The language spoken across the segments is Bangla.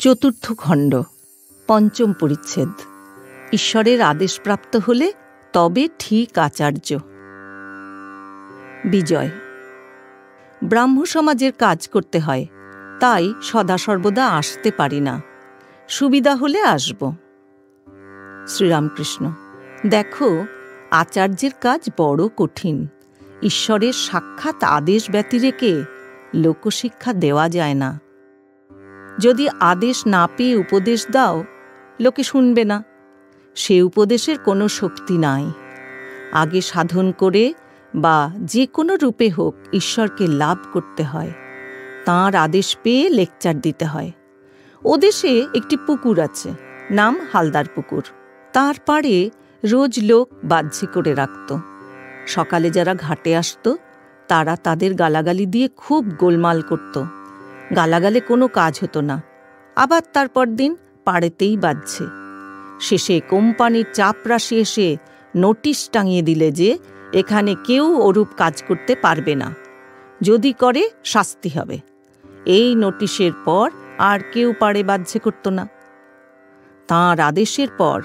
চতুর্থ খণ্ড, পঞ্চম পরিচ্ছেদ। ঈশ্বরের আদেশপ্রাপ্ত হলে তবে ঠিক আচার্য। বিজয়। ব্রাহ্ম সমাজের কাজ করতে হয়, তাই সদা সর্বদা আসতে পারি না, সুবিধা হলে আসব। শ্রীরামকৃষ্ণ। দেখো, আচার্যের কাজ বড় কঠিন। ঈশ্বরের সাক্ষাৎ আদেশ ব্যতিরেকে লোকশিক্ষা দেওয়া যায় না। যদি আদেশ না পেয়ে উপদেশ দাও, লোকে শুনবে না। সে উপদেশের কোনো শক্তি নাই। আগে সাধন করে বা যে কোনো রূপে হোক ঈশ্বরকে লাভ করতে হয়। তাঁর আদেশ পেয়ে লেকচার দিতে হয়। ওদেশে একটি পুকুর আছে, নাম হালদার পুকুর। তার পাড়ে রোজ লোক বাহ্যি করে রাখত। সকালে যারা ঘাটে আসত, তারা তাদের গালাগালি দিয়ে খুব গোলমাল করত। গালাগালে কোনো কাজ হতো না, আবার তারপর দিন পাড়েতেই বাজছে। শেষে কোম্পানির চাপরাশি এসে নোটিশ টাঙিয়ে দিলে যে এখানে কেউ ওরূপ কাজ করতে পারবে না, যদি করে শাস্তি হবে। এই নোটিশের পর আর কেউ পাড়ে বাহ্যে করত না। তাঁর আদেশের পর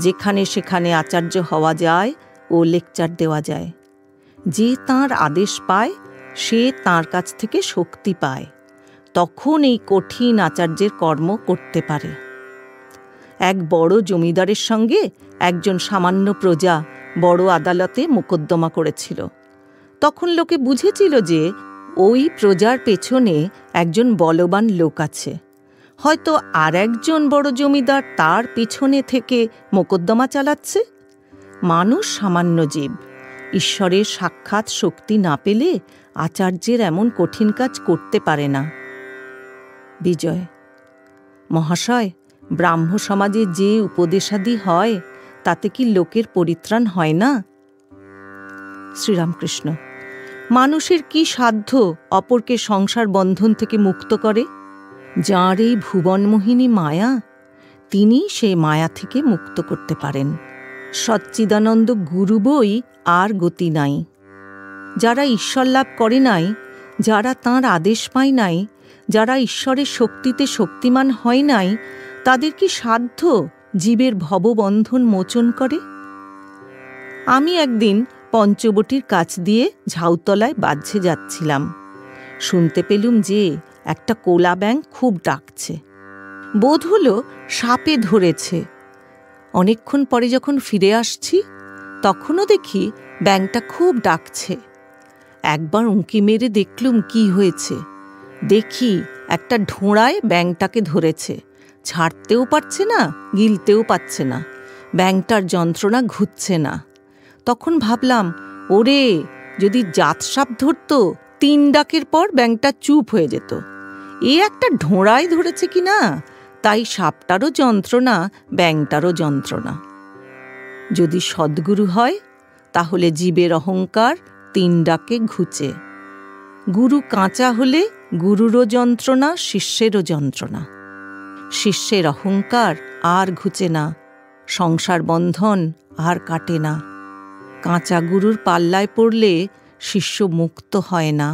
যেখানে সেখানে আচার্য হওয়া যায় ও লেকচার দেওয়া যায়। যে তাঁর আদেশ পায় সে তাঁর কাছ থেকে শক্তি পায়, তখন এই কঠিন আচার্যের কর্ম করতে পারে। এক বড় জমিদারের সঙ্গে একজন সামান্য প্রজা বড় আদালতে মোকদ্দমা করেছিল। তখন লোকে বুঝেছিল যে ওই প্রজার পেছনে একজন বলবান লোক আছে, হয়তো আর একজন বড় জমিদার তার পেছনে থেকে মোকদ্দমা চালাচ্ছে। মানুষ সামান্য জীব, ঈশ্বরের সাক্ষাৎ শক্তি না পেলে আচার্যের এমন কঠিন কাজ করতে পারে না। বিজয়। মহাশয়, ব্রাহ্ম সমাজে যে উপদেশাদি হয় তাতে কি লোকের পরিত্রাণ হয় না? শ্রীরামকৃষ্ণ। মানুষের কি সাধ্য অপরকে সংসার বন্ধন থেকে মুক্ত করে? যাঁর এই ভুবনমোহিনী মায়া, তিনি সেই মায়া থেকে মুক্ত করতে পারেন। সচ্চিদানন্দ গুরু বই আর গতি নাই। যারা ঈশ্বর লাভ করে নাই, যারা তাঁর আদেশ পায় নাই, যারা ঈশ্বরের শক্তিতে শক্তিমান হয় নাই, তাদের কি সাধ্য জীবের ভববন্ধন মোচন করে? আমি একদিন পঞ্চবটির কাছ দিয়ে ঝাউতলায় বাহ্যে যাচ্ছিলাম। শুনতে পেলুম যে একটা কোলা ব্যাঙ খুব ডাকছে। বোধ হল সাপে ধরেছে। অনেকক্ষণ পরে যখন ফিরে আসছি, তখনও দেখি ব্যাঙটা খুব ডাকছে। একবার উঁকি মেরে দেখলুম কি হয়েছে। দেখি একটা ঢোঁড়ায় ব্যাঙটাকে ধরেছে, ছাড়তেও পারছে না, গিলতেও পারছে না। ব্যাঙটার যন্ত্রণা ঘুরছে না। তখন ভাবলাম, ওরে, যদি জাতসাপ ধরত, 3 ডাকের পর ব্যাঙটা চুপ হয়ে যেত। এ একটা ঢোঁড়ায় ধরেছে কি না, তাই সাপটারও যন্ত্রণা, ব্যাঙটারও যন্ত্রণা। যদি সদ্গুরু হয়, তাহলে জীবের অহংকার 3 ডাকে ঘুচে। গুরু কাঁচা হলে গুরুরও যন্ত্রণা, শিষ্যেরও যন্ত্রণা। শিষ্যের অহংকার আর ঘুচে না, সংসার বন্ধন আর কাটে না। কাঁচা গুরুর পাল্লায় পড়লে শিষ্য মুক্ত হয় না।